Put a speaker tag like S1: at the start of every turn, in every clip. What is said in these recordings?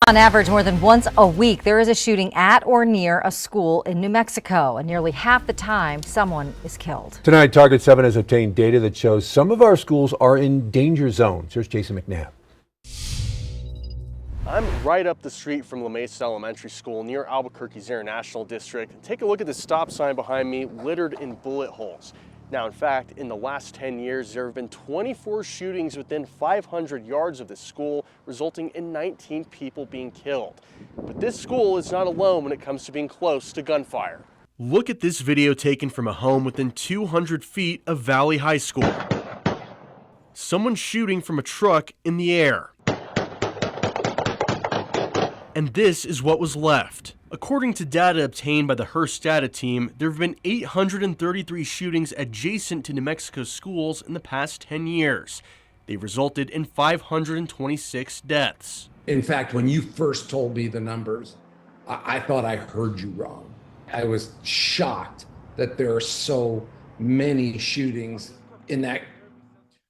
S1: On average, more than once a week, there is a shooting at or near a school in New Mexico, and nearly half the time, someone is killed.
S2: Tonight, Target 7 has obtained data that shows some of our schools are in danger zones. Here's Jason McNabb.
S3: I'm right up the street from La Mesa Elementary School near Albuquerque's International District. Take a look at the stop sign behind me, littered in bullet holes. Now, in fact, in the last 10 years, there have been 24 shootings within 500 yards of this school, resulting in 19 people being killed. But this school is not alone when it comes to being close to gunfire. Look at this video taken from a home within 200 feet of Valley High School. Someone shooting from a truck in the air. And this is what was left. According to data obtained by the Hearst data team, there have been 833 shootings adjacent to New Mexico schools in the past 10 years. They resulted in 526 deaths.
S4: In fact, when you first told me the numbers, I thought I heard you wrong. I was shocked that there are so many shootings in that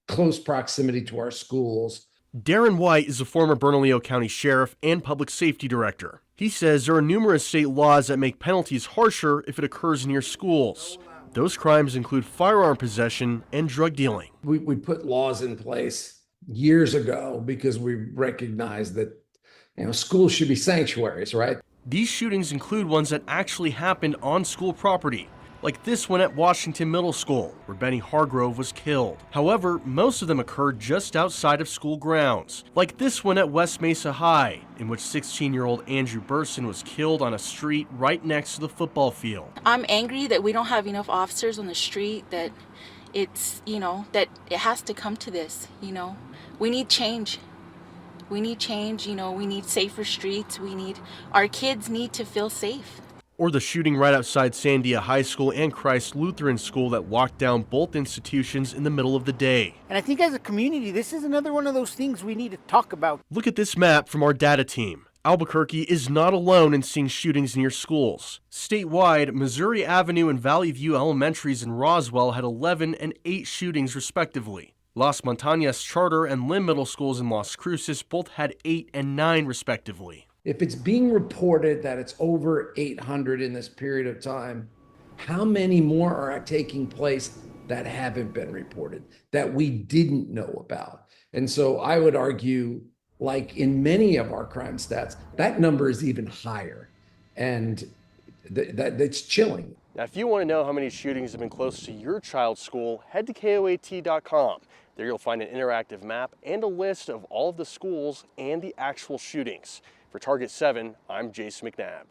S4: close proximity to our schools.
S3: Darren White is a former Bernalillo County Sheriff and Public Safety Director. He says there are numerous state laws that make penalties harsher if it occurs near schools. Those crimes include firearm possession and drug dealing.
S4: We put laws in place years ago because we recognized that schools should be sanctuaries, right?
S3: These shootings include ones that actually happened on school property, like this one at Washington Middle School, where Benny Hargrove was killed. However, most of them occurred just outside of school grounds, like this one at West Mesa High, in which 16-year-old Andrew Burson was killed on a street right next to the football field.
S5: I'm angry that we don't have enough officers on the street, that that it has to come to this, We need change. We need change, we need safer streets. Our kids need to feel safe.
S3: Or the shooting right outside Sandia High School and Christ Lutheran School that locked down both institutions in the middle of the day.
S6: And I think as a community, this is another one of those things we need to talk about.
S3: Look at this map from our data team. Albuquerque is not alone in seeing shootings near schools. Statewide, Missouri Avenue and Valley View Elementaries in Roswell had 11 and 8 shootings respectively. Las Montañas Charter and Lim Middle Schools in Las Cruces both had 8 and 9 respectively.
S4: If it's being reported that it's over 800 in this period of time, how many more are taking place that haven't been reported, that we didn't know about? And so I would argue, like in many of our crime stats, that number is even higher. And that's chilling.
S3: Now, if you want to know how many shootings have been close to your child's school, head to KOAT.com. There you'll find an interactive map and a list of all of the schools and the actual shootings. For Target 7, I'm Jason McNabb.